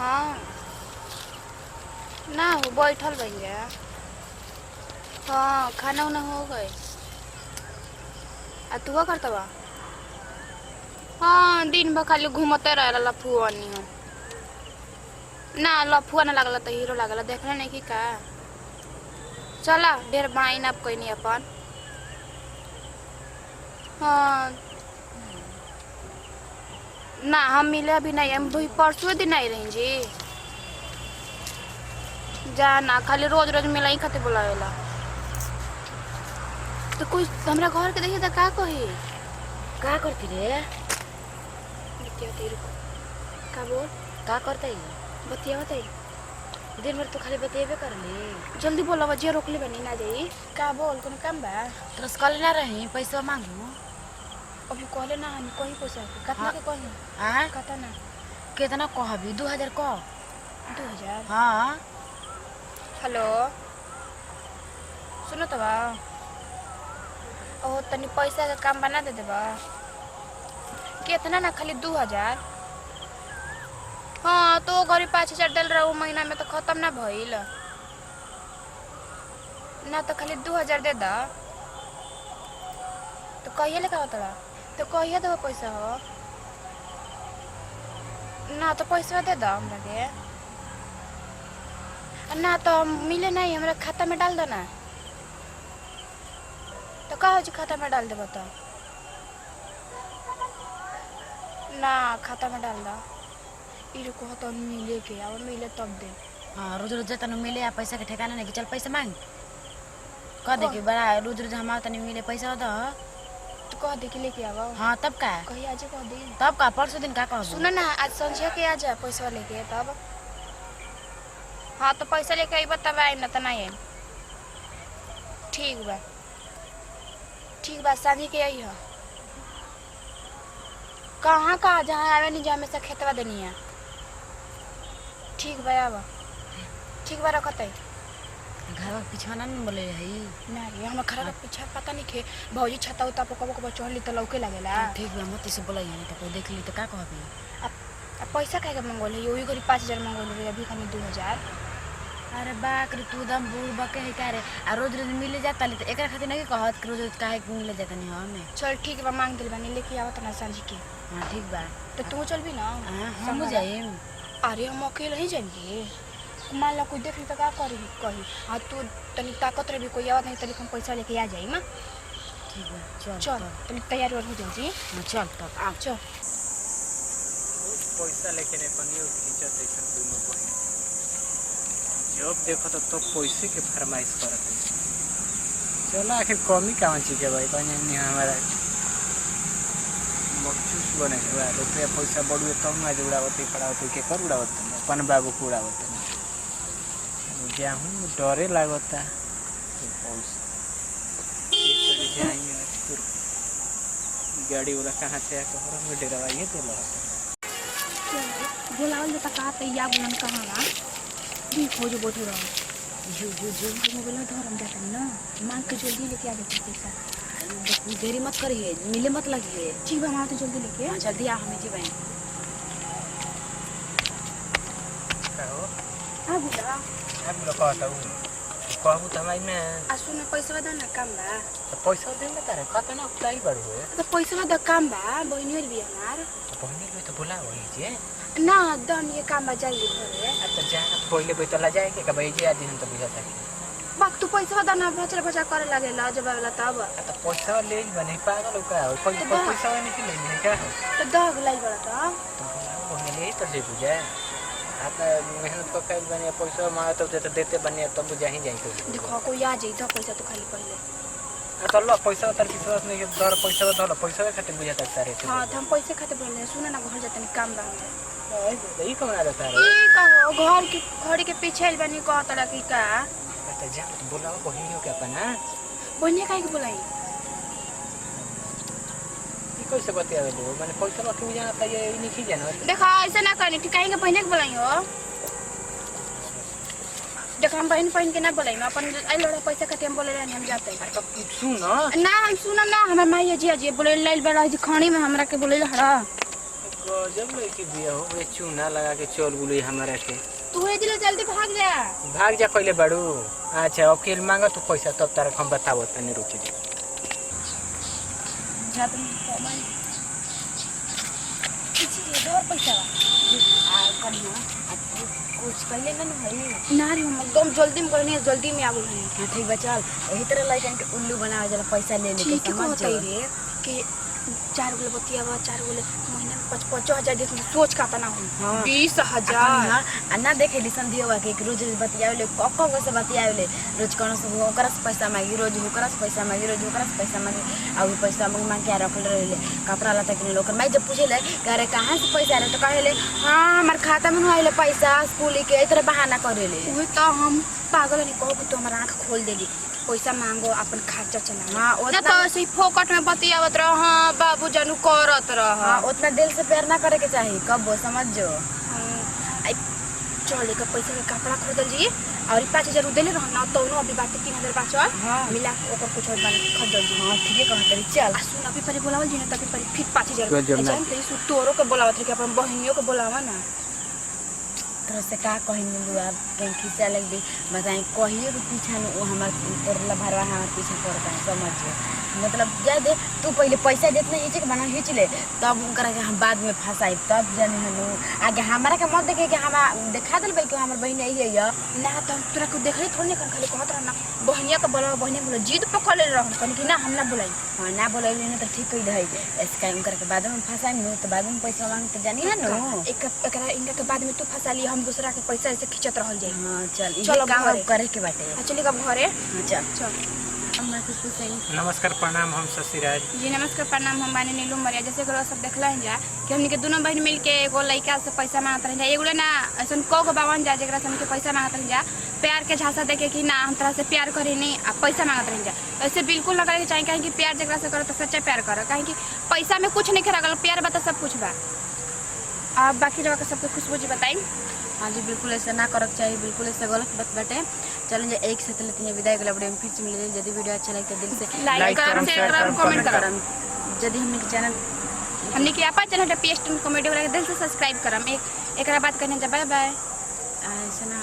हाँ ना वो बैठल भैया। हाँ खाना उना हो गए। आ तू करता बा? हाँ दिन भर खाली घूमते रहे लफुआनी हो ना। लफुआ ना लगला तो हीरो लगला देखले नहीं कि का। चला ढेर बनाई ना कोई नहीं अपन। हाँ ना हम मिले अभी नहीं, हम परसों दिन नहीं रही जी। जा ना खाली रोज रोज मिला ही खाते बुलावेला। तो कुछ हमरा घर के देखिए तो का कही। का करती रे? का बोल का करते बतिया बताई। दिन भर तो खाली बतिएबे करली। जल्दी बोला वजह रोकले बनी ना जाई। का बोल कोनो काम बा? तरस कल ना रही पैसा मांगू। अभी कहले ना हम कहीं पैसा कितना के कही। हां कता ना कितना कहबी 2000 कह। 2000? हां हेलो सुनो तो बा। ओ तनी पैसा का काम बना दे देबा। कितना ना खाली 2000। हाँ तो गरीब 5000 डल रहा वो महीना में तो खत्म ना भइल ना। तो खाली 2000 दे दा। तो कहिए लेकर बता तो कहिए दो पैसा हो ना। तो पैसा दे दो हमरा के ना। तो मिले नहीं हमरा खाता में डाल दो ना। तो का हो जी खाता में डाल दे बता ना। खाता में डाल दो इरे को तो मिले के अब मिले तब दे। हां रोज रोज तनु मिले आ पैसा के ठिकाना नहीं कि चल पैसा मांग कह दे कि बड़ा रोज रोज हम तनी मिले पैसा दो तो कह दे कि लेके आवा। हां तब का कही आज कह दे तब का परसों दिन का कहबू। सुन ना आज संझे के आ जा पैसा लेके तब। हाँ तो पैसा लेके आई तब आई ना तो नहीं आई। ठीक बा सांझे के आई है। कहाँ कहाँ जहाँ आवे नहीं जा हमेशा खेतवा देनी है। ठीक बा आवा। ठीक बा रखते घर के पीछे ना बोले है ना रे हमरा घर के पीछे पता नहीं के भौजी छता उता पर कबो कबो चढ़ली तो लौके लागेला। ठीक बा मत से बोला है तो कोई देख ली तो का कहबी। अब पैसा काहे के मंगोले योही गरी 5000 मंगोले रे अभी खाली 2000। अरे बाक रे तू दम बूढ़ बके है का रे आ रोज रोज मिले जाता ली तो एकरा खातिर नहीं कहत कि रोज रोज काहे मिले जाता नहीं हमें। चल ठीक बा मांग दिल बानी लेके आवत ना सांझ के। हां ठीक बा तो तू चल भी ना। हम जाएम। अरे हम अकेले ही जाएंगे मान ला कोई देख ली तो का करी कही। हाँ तू तनी ताकत रही कोई आवत नहीं तनी हम पैसा लेके आ जाई ना। ठीक है चल चल तनी तैयार हो जाई जी। चल तब आ चल पैसा लेके नहीं पनियो खींचत ऐसा दोनों बहन जब देखो तो पैसे के फरमाइश करत चलो आखिर कमी कहाँ चीज भाई बने नहीं हमारा मखसूस बने हुआ रुपया पैसा बढ़ुए तब मैं उड़ावती पड़ावती के कर उड़ावत अपन बाबू को उड़ावत जाऊँ डरे लागता गाड़ी वाला कहाँ से आकर डेरा ये तो बुलावल जता का तैया बुलन कहाँ ना भी खोज बैठे रहो। जो मोबाइल में धरम जाता ना मांग के जल्दी लेके आ जाते पैसा। देरी मत करिए मिले मत लगिए। ठीक बा हम तो जल्दी लेके। हां जल्दी आ हमें जी भाई हां बुला अब लोग कहता हूँ कहूँ तो हमारी में आ सुन पैसा दे ना काम बा। तो पैसा देंगे तारे कहता ना उताई बड़ हुए तो पैसा दे काम बा बहनी और भी हमार तो बहनी भी तो बुला वही जे ना दम ये काम बा जाइए घरे। तो जा पहले भी तो ला जाए के भाई जे आदि हम तो बुझाता है बाक तू पैसा दे ना बचल बचा करे लागेला जब वाला तब। तो पैसा ले बने पागल का है कोई पैसा नहीं के लेने क्या तो दग लाई बड़ा तो बहनी ले तो से बुझे आता मेहनत को कल बने पैसा मांगे तो देते बने तब बुझा ही जाए तो देखो कोई आ जाई तो पैसा तो खाली पहले तो लो पैसा तर विश्वास नहीं के दर पैसा तो पैसा खातिर बुझाता सारे। हां तो हम पैसे खाते बोलने सुन ना घर जाते काम बा यही कौन आ जाता है ई कहो घर की घड़ी के पीछे बनी कहतला कि का तो जा बुलाओ बहनी के अपना बहनी काहे के बुलाई ई कैसे बतियावे लो माने पैसा में क्यों जाना ये नहीं जाना देखा ऐसा ना करनी कि काहे के बहनी के बुलाई हो। देखो हम बहन के ना बुलाई अपन आई लड़ा पैसा खाते हम बोले रहनी हम जाते तो सुन ना हम सुन ना हमर माई जी बोले लाइल बेला जी खानी में हमरा के बोले हड़ा गजब लड़की बिया हो गए चूना लगा के चल गुली हमारा के तू हे दिले जल्दी भाग जा। भाग जा कइले बाड़ू। अच्छा वकील मांगा तो पैसा तब तारा हम बतावो तनी रुक जा। जा तुम कमाई किसी और पैसा आ करना कुछ कर लेना ना भाई। ना रे हम एकदम जल्दी में करनी है, जल्दी में आगो नहीं। हाँ ठीक बा चल यही तरह लड़कन के उल्लू बनावे जरा पैसा ले ले ठीक के है समझ होता जा। रे कि 4 गोले बतियावा 4 गोले महीने में 5-5 देख सोच का तना हो। हाँ। 20,000 हाँ अन्ना देखे लिसन दियो के रोज रोज बतियावे कक्को से बतियावे रोज कोनो से ओकरा से पैसा मांगी रोज ओकरा से पैसा मांगी रोज ओकरा से पैसा मांगी आ उ पैसा मांग के रखल रहले कपड़ा लता के लोग मैं जब पूछे ले अरे कहां से पैसा आले तो कहेले हां हमर खाता में आइले पैसा स्कूल के ए तरह बहाना करेले। वही तो हम पागल नहीं कहो कि तू हमारा आँख खोल देली पैसा मांगो अपन खर्चा चला। हाँ, ना उतना- तो ऐसे ही फोकट में बतियावत रह। हाँ बाबू जानू करत रह। हां उतना दिल से प्यार ना करे के चाहिए कब वो समझ जो। चले का पैसा के कपड़ा खरीदल जी और 5,000 देले रह ना तो अभी बाटे 3,000 बाचल। हाँ। मिला के ओकर कुछ और बन खरीदल जी। हां ठीक है कहत रही चल आ सुन अभी परे बोलावल जी ना तभी परे फिर 5,000 तो जब ना- जान ते सु तोरो के बोलावत रहे कि अपन बहनियों के बोलावा ना। तरह से का कहीं मिलू आप कहीं खींचा लग भी बताएं कहिए भी पीछा न वो हमार तोरला भरवा हमार पीछे पड़ता है समझ मतलब जा दे तू पहले पैसा जितना हिच के बना हिच ले तब उनकरा के हम बाद में फंसाई तब जाने हनु आगे हमारा के मत देखे कि हम दिखा दल भाई कि हमर बहन यही है ना तो तोरा को देखले थोड़ी नहीं कर खाली कहत रह ना बहनिया के बोलावा बहनिया बोला जिद पकड़ ले रह कन कि ना हम ना बुलाई। हां ना बोले ना तो ठीक कह दे इसका उनकरा के बाद में फंसाई न तो बाद में पैसा मांग तो जानी है न एकरा इनका के बाद में तू फंसा ली हम दूसरा के पैसा ऐसे खिंचत रहल जाई। हां चल चलो ये काम घरे। अब करे के बाटे चली का घरे। हां चल चल अब मैं कुछ सही नमस्कार प्रणाम हम शशिराज जी नमस्कार प्रणाम हम बानी नीलू मरिया जैसे करो सब देखला हैं जा कि हमनी के दोनों बहन मिल के एगो लड़का से पैसा मांगत रह जा एगो ना ऐसन को बावन जा जेकरा से हमके पैसा मांगत रह जा प्यार के झांसा देके कि ना हम तरह से प्यार करी नहीं आ पैसा मांगत रह जा ऐसे बिल्कुल ना करे के चाहिए कि प्यार जेकरा से करो तो सच्चा प्यार करो काहे कि पैसा में कुछ नहीं खरागल प्यार बता सब कुछ बा। अब बाकी रहा के सबके खुशबू जी बताई। हाँ जी बिल्कुल ऐसा ना करक चाहिए बिल्कुल ऐसा गलत बात बाटे। चलें जे एक साथ लेते हैं विदाई के वीडियो में फिर से मिले यदि वीडियो अच्छा लगे तो दिल से लाइक करम शेयर करम कमेंट करम यदि हमने के चैनल हमनी के आपन चैनल पे पीएसटी कॉमेडी वाला दिल से सब्सक्राइब करम एक एकरा बात करने जा बाय बाय। ऐसा ना